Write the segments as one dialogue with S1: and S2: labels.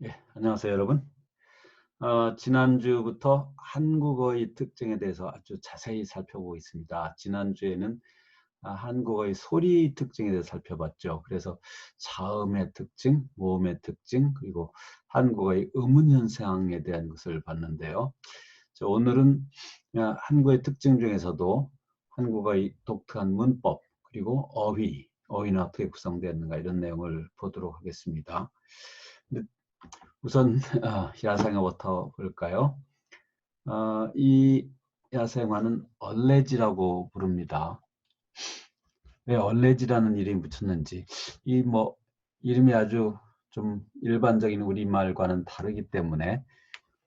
S1: 예, 안녕하세요, 여러분. 지난주부터 한국어의 특징에 대해서 아주 자세히 살펴보고 있습니다. 지난주에는 한국어의 소리 특징에 대해서 살펴봤죠. 그래서 자음의 특징, 모음의 특징, 그리고 한국어의 의문 현상에 대한 것을 봤는데요. 오늘은 한국어의 특징 중에서도 한국어의 독특한 문법, 그리고 어휘는 어떻게 구성되었는가 이런 내용을 보도록 하겠습니다. 우선 야생어부터 볼까요? 이 야생화는 얼레지라고 부릅니다. 왜 얼레지라는 이름이 붙였는지, 이름이 아주 좀 일반적인 우리말과는 다르기 때문에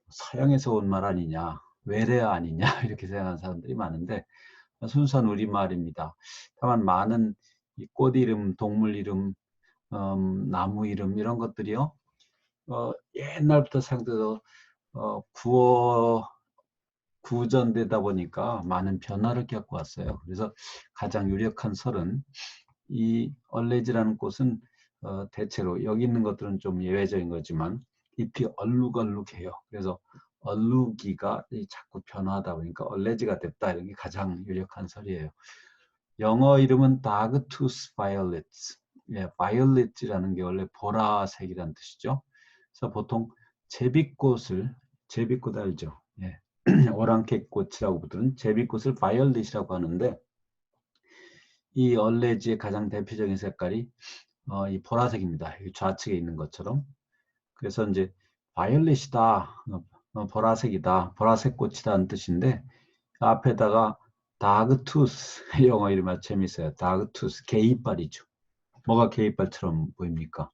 S1: 서양에서 온 말 아니냐, 외래어 아니냐 이렇게 생각하는 사람들이 많은데 순수한 우리말입니다. 다만 많은 이 꽃 이름, 동물 이름, 나무 이름 이런 것들이요. 옛날부터 사용돼서 구어 구전되다 보니까 많은 변화를 겪고 왔어요. 그래서 가장 유력한 설은 이 얼레지라는 꽃은 대체로 여기 있는 것들은 좀 예외적인 거지만 잎이 얼룩얼룩해요. 그래서 얼룩이가 자꾸 변화하다 보니까 얼레지가 됐다. 이런 게 가장 유력한 설이에요. 영어 이름은 Dogtooth Violets. 예, violet이라는 게 원래 보라색이라는 뜻이죠. 그래서 보통 제비꽃 알죠? 예. 오랑캐꽃이라고 부르는 제비꽃을 바이올렛이라고 하는데 이 얼레지의 가장 대표적인 색깔이 이 보라색입니다. 좌측에 있는 것처럼. 그래서 이제 바이올렛이다, 보라색이다, 보라색 꽃이라는 뜻인데 앞에다가 다그투스 영어 이름이 아주 재밌어요. 다그투스 개이빨이죠. 뭐가 개이빨처럼 보입니까?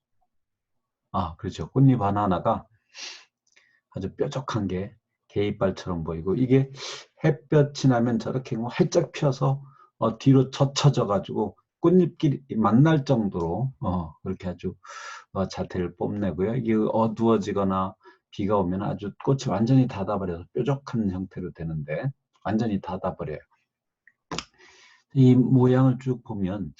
S1: 그렇죠. 꽃잎 하나하나가 아주 뾰족한 게 개이빨처럼 보이고 이게 햇볕이 나면 저렇게 활짝 펴서 뒤로 젖혀져 가지고 꽃잎끼리 만날 정도로 그렇게 아주 자태를 뽐내고요. 이게 어두워지거나 비가 오면 아주 꽃이 완전히 닫아버려서 뾰족한 형태로 되는데 완전히 닫아버려요. 이 모양을 쭉 보면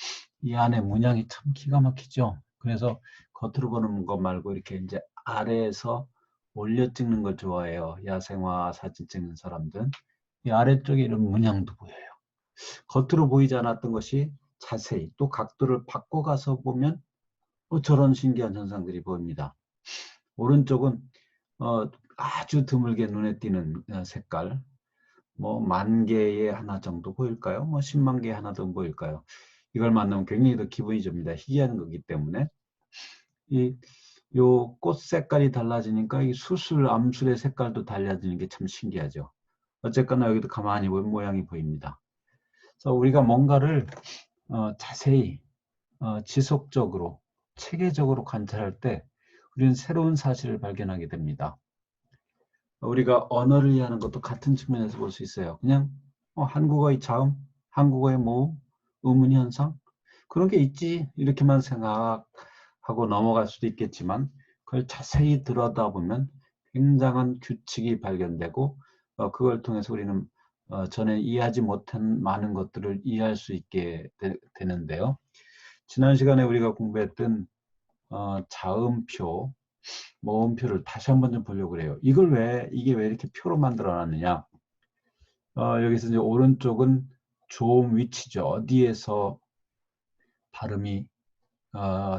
S1: 이 안에 문양이 참 기가 막히죠. 그래서 겉으로 보는 것 말고 이렇게 이제 아래에서 올려 찍는 걸 좋아해요. 야생화 사진 찍는 사람들은. 이 아래쪽에 이런 문양도 보여요. 겉으로 보이지 않았던 것이 자세히 또 각도를 바꿔가서 보면 저런 신기한 현상들이 보입니다. 오른쪽은 아주 드물게 눈에 띄는 색깔, 뭐 10,000개에 하나 정도 보일까요? 뭐 100,000개에 하나 정도 보일까요? 이걸 만나면 굉장히 더 기분이 줍니다. 희귀한 거기 때문에. 요 꽃 색깔이 달라지니까 이 수술, 암술의 색깔도 달라지는 게 참 신기하죠. 어쨌거나 여기도 가만히 보면 모양이 보입니다. 그래서 우리가 뭔가를 자세히 지속적으로 체계적으로 관찰할 때 우리는 새로운 사실을 발견하게 됩니다. 우리가 언어를 이해하는 것도 같은 측면에서 볼 수 있어요. 그냥 한국어의 자음, 한국어의 모음, 의문 현상 그런 게 있지 이렇게만 생각하고 넘어갈 수도 있겠지만 그걸 자세히 들여다보면 굉장한 규칙이 발견되고 그걸 통해서 우리는 전에 이해하지 못한 많은 것들을 이해할 수 있게 되는데요. 지난 시간에 우리가 공부했던 자음표, 모음표를 다시 한번 좀 보려고 그래요. 이게 왜 이렇게 표로 만들어 놨느냐. 여기서 이제 오른쪽은 조음 위치죠. 어디에서 발음이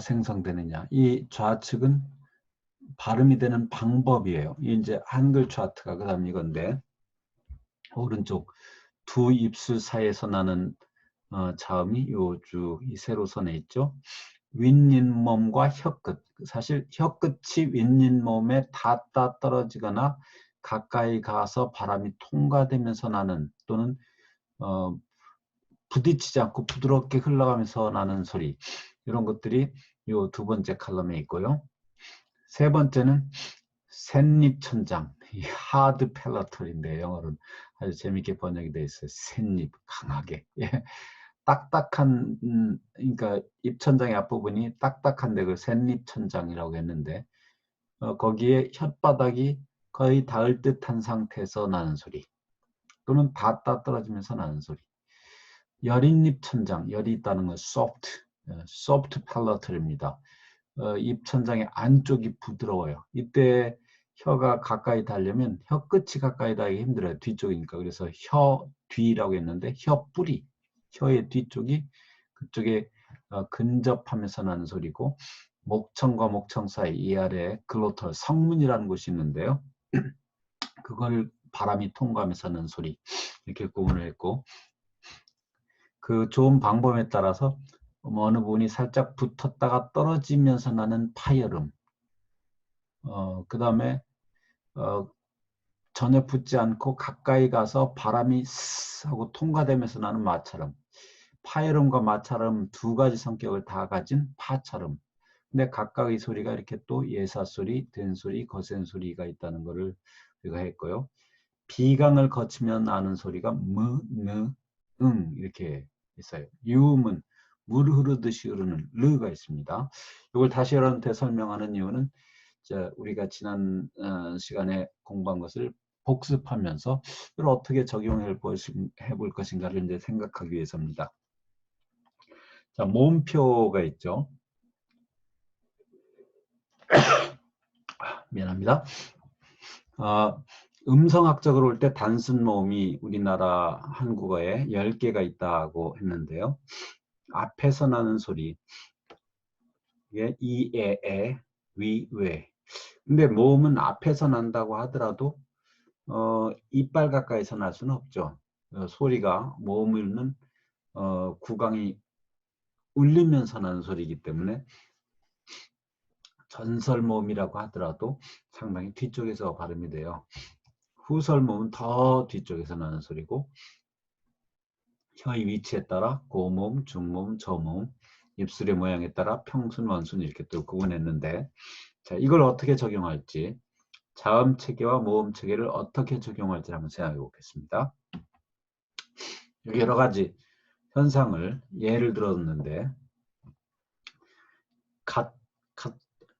S1: 생성되느냐. 이 좌측은 발음이 되는 방법이에요. 이 이제 한글 차트가 그 다음 이건데, 오른쪽 두 입술 사이에서 나는 자음이 이 세로선에 있죠. 윗잇몸과 혀끝. 사실 혀끝이 윗잇몸에 닿다 떨어지거나 가까이 가서 바람이 통과되면서 나는 또는 부딪히지 않고 부드럽게 흘러가면서 나는 소리. 이런 것들이 이 두 번째 칼럼에 있고요. 세 번째는 샌잎천장, 이 하드 펠러털인데 영어로는 아주 재밌게 번역이 되어 있어요. 샌잎, 강하게. 예. 딱딱한 그러니까 입천장의 앞부분이 딱딱한데 그 샌잎천장이라고 했는데 거기에 혓바닥이 거의 닿을 듯한 상태에서 나는 소리 또는 닿다 떨어지면서 나는 소리. 여린잎 천장, 열이 있다는 건 soft palato입니다. 입천장의 안쪽이 부드러워요. 이때 혀가 가까이 닿으려면 혀 끝이 가까이 닿기 힘들어요. 뒤쪽이니까. 그래서 혀 뒤라고 했는데 혀 뿌리, 혀의 뒤쪽이 그쪽에 근접하면서 나는 소리고, 목청과 목청 사이 이 아래 글로털 성문이라는 곳이 있는데요. 그걸 바람이 통과하면서 나는 소리, 이렇게 구분을 했고, 그 좋은 방법에 따라서 어느 부분이 살짝 붙었다가 떨어지면서 나는 파열음, 그 다음에 전혀 붙지 않고 가까이 가서 바람이 스 하고 통과되면서 나는 마찰음, 파열음과 마찰음 두 가지 성격을 다 가진 파찰음. 근데 각각의 소리가 이렇게 또 예사소리, 된소리, 거센소리가 있다는 것을 우리가 했고요. 비강을 거치면 나는 소리가 무, 느, 응 이렇게 있어요. 유음은 물 흐르듯이 흐르는 르가 있습니다. 이걸 다시 여러분한테 설명하는 이유는 우리가 지난 시간에 공부한 것을 복습하면서 이걸 어떻게 적용해 볼 것인가를 이제 생각하기 위해서입니다. 자, 모음표가 있죠. 미안합니다. 음성학적으로 볼 때 단순 모음이 우리나라 한국어에 10개가 있다고 했는데요. 앞에서 나는 소리, 이게 이, 에, 위, 웨. 근데 모음은 앞에서 난다고 하더라도 이빨 가까이서 날 수는 없죠. 소리가 모음은 구강이 울리면서 나는 소리이기 때문에 전설모음이라고 하더라도 상당히 뒤쪽에서 발음이 돼요. 후설모음은 더 뒤쪽에서 나는 소리고, 혀의 위치에 따라 고모음, 중모음, 저모음, 입술의 모양에 따라 평순, 원순 이렇게 또 구분했는데, 자, 이걸 어떻게 적용할지, 자음 체계와 모음 체계를 어떻게 적용할지 한번 생각해 보겠습니다. 여기 여러 가지 현상을 예를 들었는데,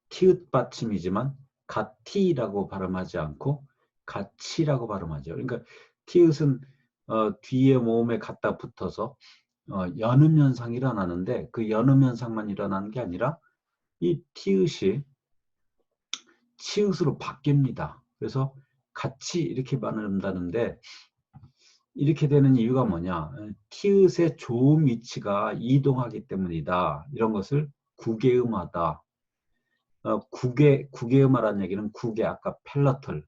S1: 티읕 받침이지만 갓티라고 발음하지 않고 갓치라고 발음하죠. 그러니까 티읕은 뒤에 모음에 갖다 붙어서 연음 현상이 일어나는데, 그 연음 현상만 일어나는 게 아니라 이 티읕이 치읕으로 바뀝니다. 그래서 같이 이렇게 발음한다는데, 이렇게 되는 이유가 뭐냐, 티읕의 조음 위치가 이동하기 때문이다. 이런 것을 구개음하다. 구개음하라는 얘기는 구개, 아까 펠러털,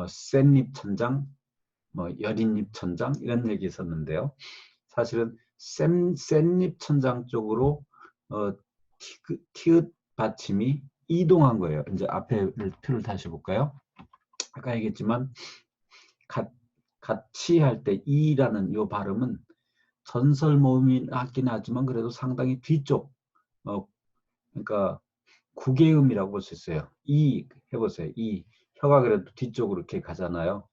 S1: 센입 천장, 여린입 천장 이런 얘기 있었는데요. 사실은 센입 천장 쪽으로 티읕 받침이 이동한 거예요. 이제 앞에 표를 다시 볼까요? 아까 얘기했지만 같이 할 때 이라는 이 발음은 전설 모음이 같긴 하지만 그래도 상당히 뒤쪽, 그러니까 구개음이라고 볼 수 있어요. 이 해보세요. 이 혀가 그래도 뒤쪽으로 이렇게 가잖아요.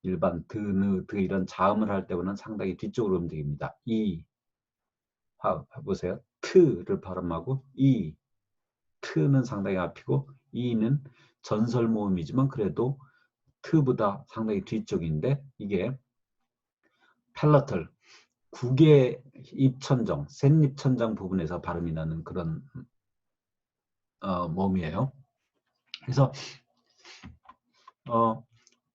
S1: 일반 드, 느, 드 이런 자음을 할 때보다는 상당히 뒤쪽으로 움직입니다. 이 해보세요. 트를 발음하고 이 트는 상당히 앞이고 이는 전설 모음이지만 그래도 트보다 상당히 뒤쪽인데, 이게 펠러털 국의 입천정, 센입천장 부분에서 발음이 나는 그런 모음이에요. 그래서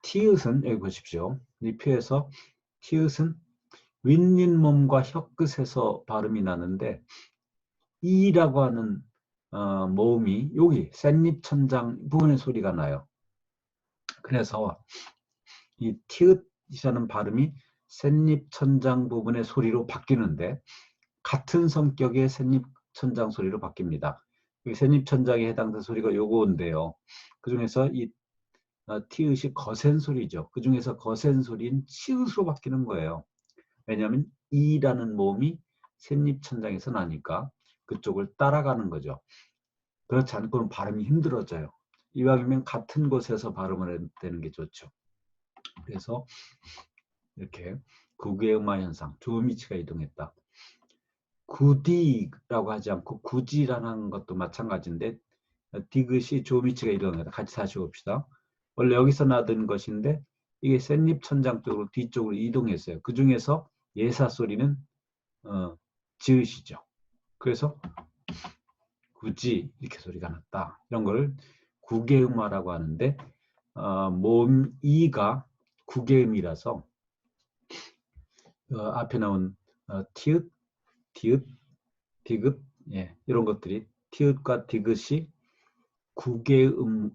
S1: 티읕은 여기 보십시오. 이 표에서 티읕은 윗잇몸과 혀끝에서 발음이 나는데, 이라고 하는 모음이 여기 센입천장 부분의 소리가 나요. 그래서 이 티읕이라는 발음이 센입천장 부분의 소리로 바뀌는데, 같은 성격의 센입천장 소리로 바뀝니다. 센입천장에 해당되는 소리가 요거인데요. 그 중에서 이 티읕이 거센 소리죠. 그 중에서 거센 소리는 치읕으로 바뀌는 거예요. 왜냐하면 이라는 모음이 센입천장에서 나니까 그쪽을 따라가는 거죠. 그렇지 않고는 발음이 힘들어져요. 이왕이면 같은 곳에서 발음을 해야 되는 게 좋죠. 그래서 이렇게 구개음화 현상, 조음위치가 이동했다. 구디라고 하지 않고 구지라는 것도 마찬가지인데, 디귿이 조미치가 이동했다. 같이 다시 봅시다. 원래 여기서 나던 것인데 이게 센입천장 쪽으로 뒤쪽으로 이동했어요. 그 중에서 예사 소리는 지읒이죠. 그래서 굳이 이렇게 소리가 났다. 이런 걸 구개음화라고 하는데 모음 이가 구개음이라서 앞에 나온 티읕, 디귿, 디귿 이런 것들이 티읕과 디귿이 구개음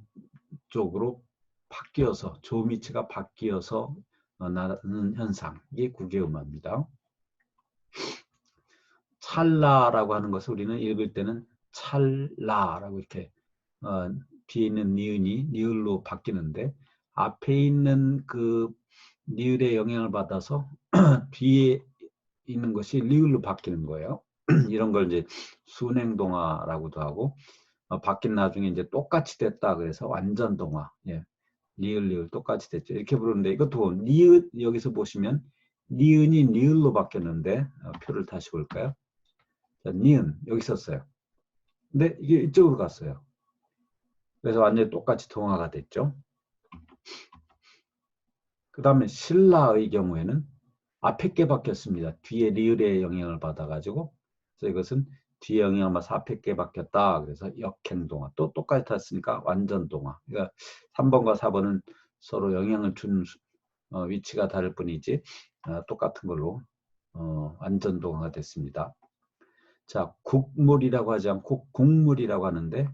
S1: 쪽으로 바뀌어서 조미치가 바뀌어서 나는 현상, 이게 구개음화입니다. 찰나라고 하는 것을 우리는 읽을 때는 찰라라고 이렇게 뒤에 있는 니은이 니을로 바뀌는데 앞에 있는 그 니을의 영향을 받아서 뒤에 있는 것이 리을로 바뀌는 거예요. 이런 걸 이제 순행동화라고도 하고 바뀐 나중에 이제 똑같이 됐다 그래서 완전동화. 니을 똑같이 됐죠. 이렇게 부르는데 이것도 니은 여기서 보시면 니은이 니을로 바뀌었는데 표를 다시 볼까요? 자, 니은 여기 있었어요. 근데 이게 이쪽으로 갔어요. 그래서 완전히 똑같이 동화가 됐죠. 그 다음에 신라의 경우에는 앞에 게 바뀌었습니다. 뒤에 리을의 영향을 받아가지고 그래서 이것은 뒤에 영향을 받아서 앞에 게 바뀌었다. 그래서 역행동화. 또 똑같이 탔으니까 완전동화. 그러니까 3번과 4번은 서로 영향을 준 위치가 다를 뿐이지 똑같은 걸로 완전동화가 됐습니다. 자, 국물이라고 하지 않고 국물이라고 하는데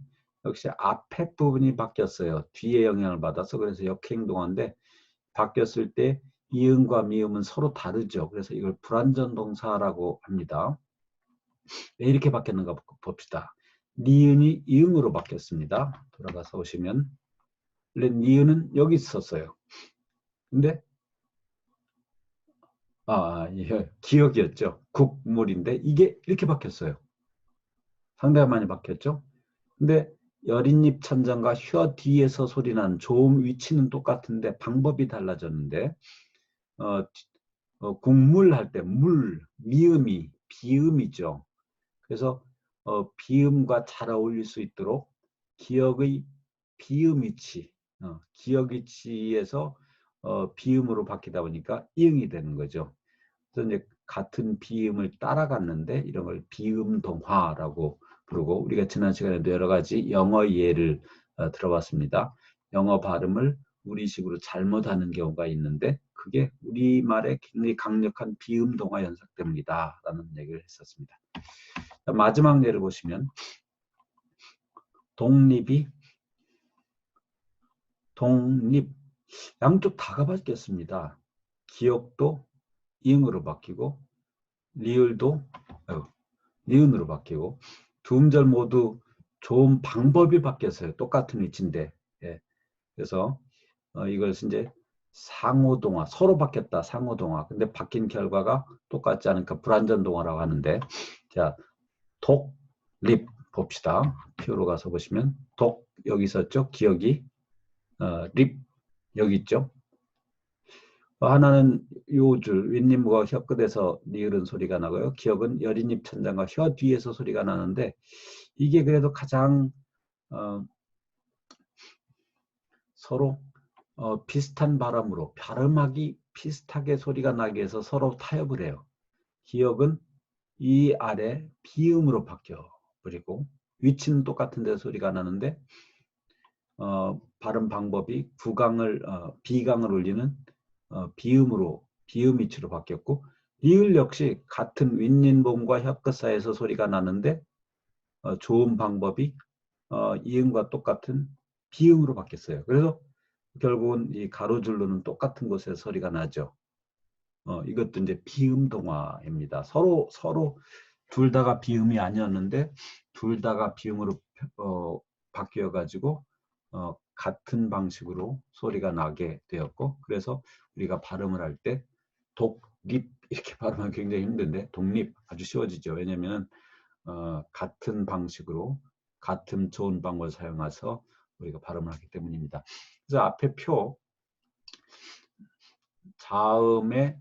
S1: 역시 앞에 부분이 바뀌었어요. 뒤에 영향을 받아서 그래서 역행동화인데 바뀌었을 때 이음과 미음은 서로 다르죠. 그래서 이걸 불완전 동사라고 합니다. 왜 이렇게 바뀌었는가 봅시다. 니은이 이음으로 바뀌었습니다. 돌아가서 보시면 원래 니은은 여기 있었어요. 근데 기억이었죠. 국물인데 이게 이렇게 바뀌었어요. 상당히 많이 바뀌었죠. 근데 여린잎 천장과 혀 뒤에서 소리나는 조음 위치는 똑같은데 방법이 달라졌는데 국물 할 때 물, 미음이 비음이죠. 그래서 비음과 잘 어울릴 수 있도록 기역의 비음 위치, 기역 위치에서 비음으로 바뀌다 보니까 이응이 되는 거죠. 그래서 이제 같은 비음을 따라갔는데 이런 걸 비음동화라고 부르고 우리가 지난 시간에도 여러 가지 영어 예를 들어봤습니다. 영어 발음을 우리식으로 잘못하는 경우가 있는데 그게 우리말의 굉장히 강력한 비음동화 현상 때문이다 라는 얘기를 했었습니다. 마지막 예를 보시면 독립이 독립 양쪽 다가 바뀌었습니다. 기역도 이응으로 바뀌고 리을도 니은으로 바뀌고 두 음절 모두 좋은 방법이 바뀌었어요. 똑같은 위치인데 그래서 이것은 이제 상호동화 서로 바뀌었다. 상호동화 근데 바뀐 결과가 똑같지 않으니까 불완전동화라고 하는데 자 독립 봅시다. 표로 가서 보시면 독 여기 있었죠. 기억이 립 여기 있죠. 하나는 요줄 윗니과 혀 끝에서 니을은 소리가 나고요. 기억은 여린잎 천장과 혀 뒤에서 소리가 나는데 이게 그래도 가장 서로 비슷한 발음으로 발음하기 비슷하게 소리가 나게 해서 서로 타협을 해요. 기억은 이 아래 비음으로 바뀌어 버리고 위치는 똑같은 데 소리가 나는데 발음 방법이 비강을 올리는 비음으로 비음 위치로 바뀌었고 리을 역시 같은 윗닌봉과 혀끝 사이에서 소리가 나는데 좋은 방법이 이음과 똑같은 비음으로 바뀌었어요. 그래서 결국은 이 가로줄로는 똑같은 곳에서 소리가 나죠. 이것도 이제 비음 동화입니다. 서로 둘 다가 비음이 아니었는데 둘 다가 비음으로 바뀌어 가지고 같은 방식으로 소리가 나게 되었고 그래서 우리가 발음을 할 때 독립 이렇게 발음하기 굉장히 힘든데 독립 아주 쉬워지죠. 왜냐하면 같은 방식으로 같은 좋은 방법을 사용해서 우리가 발음을 하기 때문입니다. 그래서 앞에 표 자음의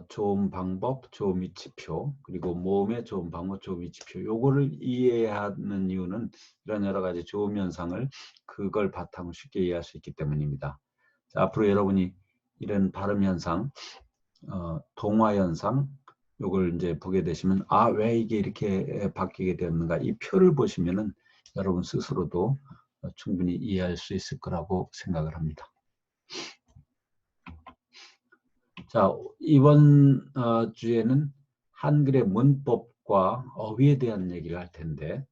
S1: 좋은 방법, 좋은 위치표, 그리고 모음의 좋은 방법, 좋은 위치표. 요거를 이해하는 이유는 이런 여러 가지 좋은 현상을 그걸 바탕으로 쉽게 이해할 수 있기 때문입니다. 자, 앞으로 여러분이 이런 발음 현상, 동화 현상, 요걸 이제 보게 되시면 아, 왜 이게 이렇게 바뀌게 되었는가, 이 표를 보시면은 여러분 스스로도 충분히 이해할 수 있을 거라고 생각을 합니다. 자, 이번 주에는 한글의 문법과 어휘에 대한 얘기를 할 텐데,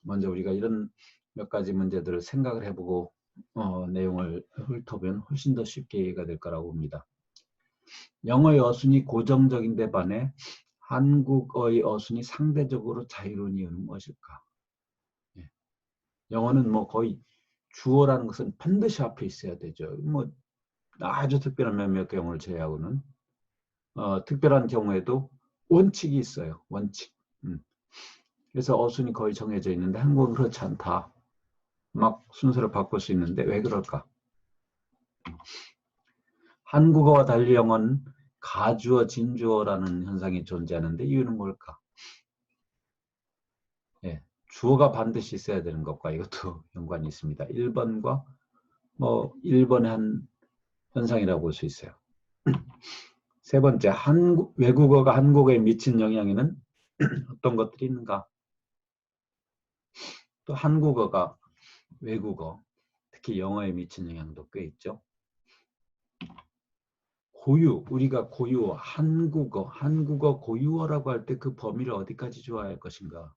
S1: 먼저 우리가 이런 몇 가지 문제들을 생각을 해보고 내용을 훑어보면 훨씬 더 쉽게 이해가 될 거라고 봅니다. 영어의 어순이 고정적인 데 반해 한국어의 어순이 상대적으로 자유로운 이유는 무엇일까? 예. 영어는 뭐 거의 주어라는 것은 반드시 앞에 있어야 되죠. 뭐 아주 특별한 몇몇 경우를 제외하고는 특별한 경우에도 원칙이 있어요. 원칙. 그래서 어순이 거의 정해져 있는데 한국은 그렇지 않다. 막 순서를 바꿀 수 있는데 왜 그럴까? 한국어와 달리 영어는 가주어, 진주어라는 현상이 존재하는데 이유는 뭘까? 예, 주어가 반드시 있어야 되는 것과 이것도 연관이 있습니다. 1번과 뭐 1번의 한 현상이라고 볼 수 있어요. 세 번째, 외국어가 한국어에 미친 영향에는 어떤 것들이 있는가? 또 한국어가 외국어, 특히 영어에 미친 영향도 꽤 있죠. 고유, 우리가 고유어, 한국어 고유어라고 할 때 그 범위를 어디까지 좋아할 것인가?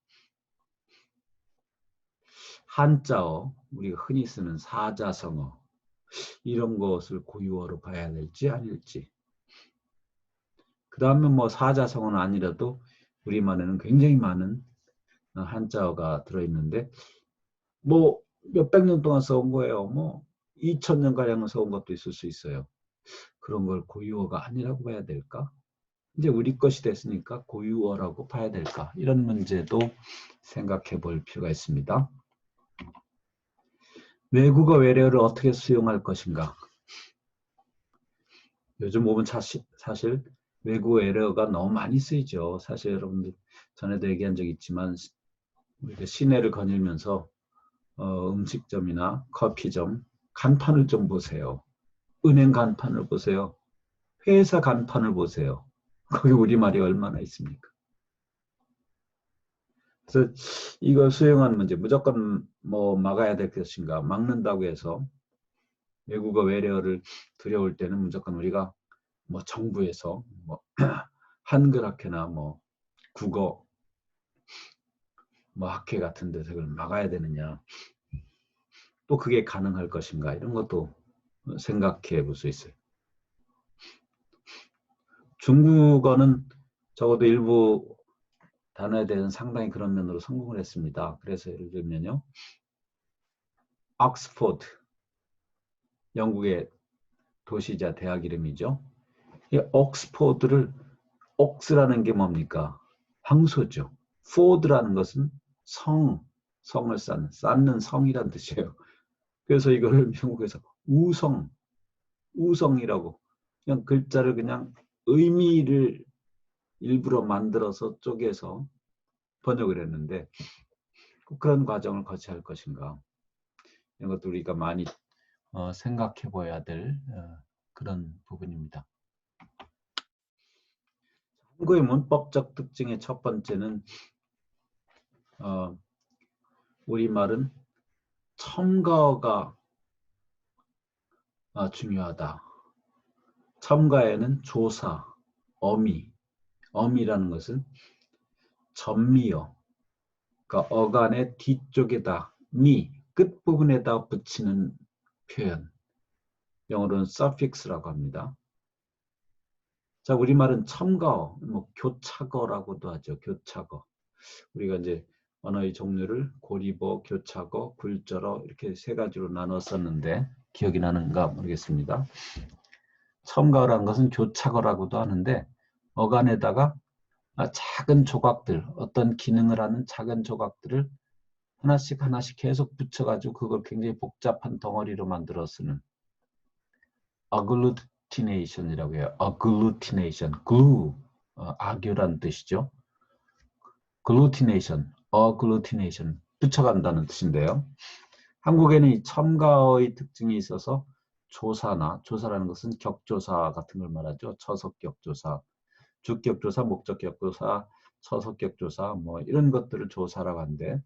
S1: 한자어, 우리가 흔히 쓰는 사자성어, 이런 것을 고유어로 봐야 될지 아닐지. 그 다음에 뭐 사자성어는 아니라도 우리말에는 굉장히 많은 한자어가 들어있는데 뭐 몇백 년 동안 써온 거예요. 뭐 2000년가량을 써온 것도 있을 수 있어요. 그런 걸 고유어가 아니라고 봐야 될까? 이제 우리 것이 됐으니까 고유어라고 봐야 될까? 이런 문제도 생각해 볼 필요가 있습니다. 외국어 외래어를 어떻게 수용할 것인가? 요즘 보면 사실 외국어 외래어가 너무 많이 쓰이죠. 사실 여러분들 전에도 얘기한 적이 있지만 우리가 시내를 거닐면서 음식점이나 커피점 간판을 좀 보세요. 은행 간판을 보세요. 회사 간판을 보세요. 거기 우리말이 얼마나 있습니까? 그래서 이걸 수용하는 문제, 무조건 뭐 막아야 될 것인가, 막는다고 해서 외국어 외래어를 두려울 때는 무조건 우리가 뭐 정부에서 뭐 한글 학회나 뭐 국어 뭐 학회 같은 데서 그걸 막아야 되느냐, 또 그게 가능할 것인가, 이런 것도 생각해 볼 수 있어요. 중국어는 적어도 일부 단어에 대해서는 상당히 그런 면으로 성공을 했습니다. 그래서 예를 들면요, 옥스포드, 영국의 도시자 대학 이름이죠. 이 옥스포드를, 옥스라는 게 뭡니까? 황소죠. 포드라는 것은 성을 쌓는 성이란 뜻이에요. 그래서 이거를 미국에서 우성이라고 그냥 글자를 그냥 의미를 일부러 만들어서 쪼개서 번역을 했는데 그런 과정을 거쳐야 할 것인가, 이런 것도 우리가 많이 생각해 봐야 될 그런 부분입니다. 한국의 문법적 특징의 첫 번째는 우리말은 첨가어가 중요하다. 첨가에는 조사, 어미라는 것은 전미어, 그러니까 어간의 뒤쪽에다 끝부분에다 붙이는 표현, 영어로는 suffix라고 합니다. 자, 우리말은 첨가어, 뭐 교차어라고도 하죠. 교차어. 우리가 이제 언어의 종류를 고리어, 교차어, 굴절어 이렇게 세 가지로 나눴었는데 기억이 나는가 모르겠습니다. 첨가어라는 것은 교차어라고도 하는데 어간에다가 작은 조각들, 어떤 기능을 하는 작은 조각들을 하나씩 계속 붙여가지고 그걸 굉장히 복잡한 덩어리로 만들어 쓰는 agglutination이라고 해요. agglutination, glue, 악유란 뜻이죠. agglutination, 붙여간다는 뜻인데요. 한국에는 이 첨가어의 특징이 있어서 조사라는 것은 격조사 같은 걸 말하죠. 처석 격조사, 주격조사, 목적격조사, 서석격조사 뭐 이런 것들을 조사라고 하는데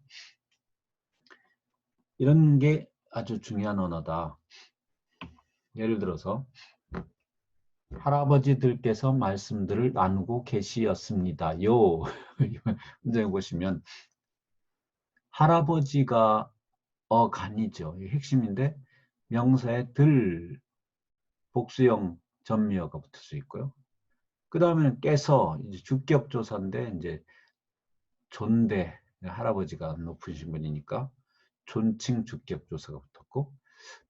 S1: 이런 게 아주 중요한 언어다. 예를 들어서 할아버지들께서 말씀들을 나누고 계시었습니다. 요 문장에 보시면 할아버지가 어간이죠. 이게 핵심인데 명사에 들 복수형 전미어가 붙을 수 있고요. 그 다음에는 깨서 이제 주격조사인데 이제 존대 할아버지가 높으신 분이니까 존칭 주격조사가 붙었고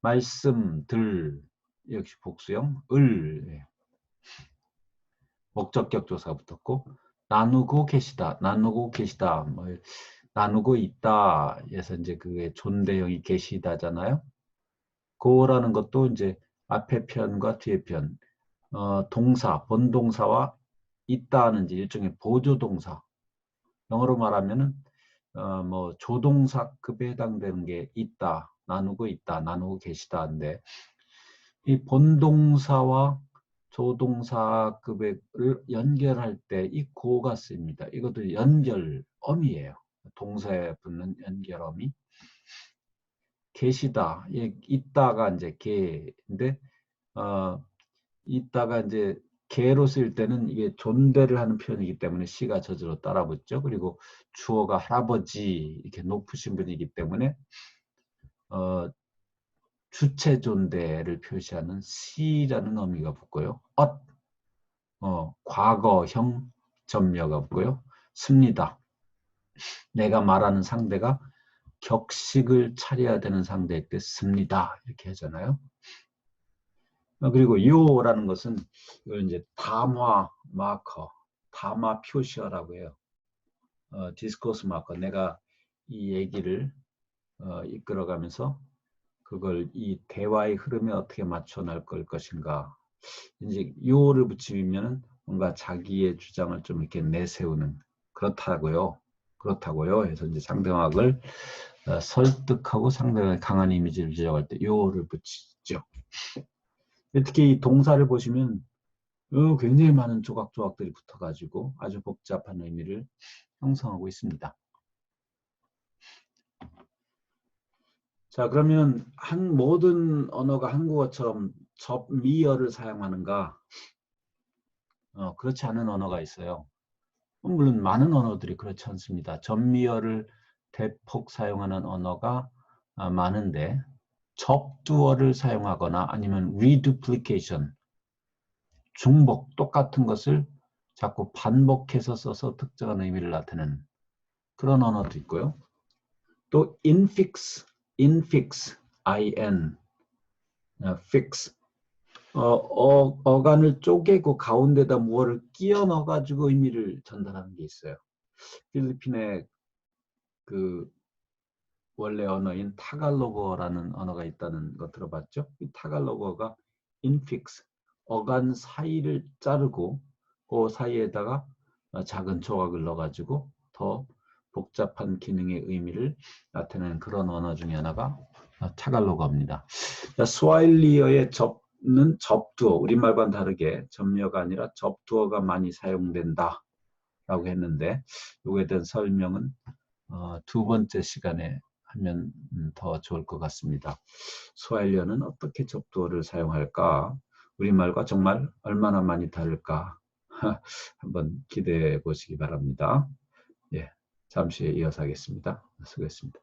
S1: 말씀들 역시 복수형 을 목적격조사가 붙었고 나누고 계시다 뭐 나누고 있다 에서 이제 그게 존대형이 계시다잖아요. 그거라는 것도 이제 앞에 편과 뒤에 편 동사 본동사와 있다는 이제 일종의 보조동사 영어로 말하면은 뭐 조동사급에 해당되는 게 있다 나누고 계시다인데 이 본동사와 조동사급을 연결할 때 이 고가 쓰입니다. 이것도 연결어미예요. 동사에 붙는 연결어미. 계시다, 있다가 이제 계인데 있다가 이제 계로 쓸 때는 이게 존대를 하는 표현이기 때문에 시가 저절로 따라 붙죠. 그리고 주어가 할아버지 이렇게 높으신 분이기 때문에 주체 존대를 표시하는 시라는 의미가 붙고요. 과거형 전미어가 붙고요. 습니다. 내가 말하는 상대가 격식을 차려야 되는 상대일 때 습니다. 이렇게 하잖아요. 그리고 요라는 것은 이걸 이제 담화 마커, 담화 표시어라고 해요. 디스코스 마커. 내가 이 얘기를 이끌어가면서 그걸 이 대화의 흐름에 어떻게 맞춰 나갈 것인가. 이제 요를 붙이면 뭔가 자기의 주장을 좀 이렇게 내세우는 그렇다고요. 그래서 이제 상대방을 설득하고 상대방의 강한 이미지를 제작할 때 요를 붙이죠. 특히 이 동사를 보시면 굉장히 많은 조각조각들이 붙어가지고 아주 복잡한 의미를 형성하고 있습니다. 자, 그러면 모든 언어가 한국어처럼 접미어를 사용하는가? 그렇지 않은 언어가 있어요. 물론 많은 언어들이 그렇지 않습니다. 접미어를 대폭 사용하는 언어가 많은데 접두어를 사용하거나 아니면 reduplication, 중복, 똑같은 것을 자꾸 반복해서 써서 특정한 의미를 나타내는 그런 언어도 있고요. 또 infix, in, fix, 어간을 쪼개고 가운데다 무엇을 끼워 넣어가지고 의미를 전달하는 게 있어요. 필리핀의 그 원래 언어인 타갈로거라는 언어가 있다는 거 들어봤죠? 이 타갈로거가 infix, 어간 사이를 자르고 그 사이에다가 작은 조각을 넣어가지고 더 복잡한 기능의 의미를 나타내는 그런 언어 중에 하나가 타갈로거입니다. 스와힐리어의 접는 접두어, 우리말과는 다르게 접미어가 아니라 접두어가 많이 사용된다 라고 했는데 이거에 대한 설명은 두 번째 시간에 하면 더 좋을 것 같습니다. 스와힐리어는 어떻게 접두어를 사용할까? 우리말과 정말 얼마나 많이 다를까? 한번 기대해 보시기 바랍니다. 예, 잠시 후에 이어서 하겠습니다. 수고했습니다.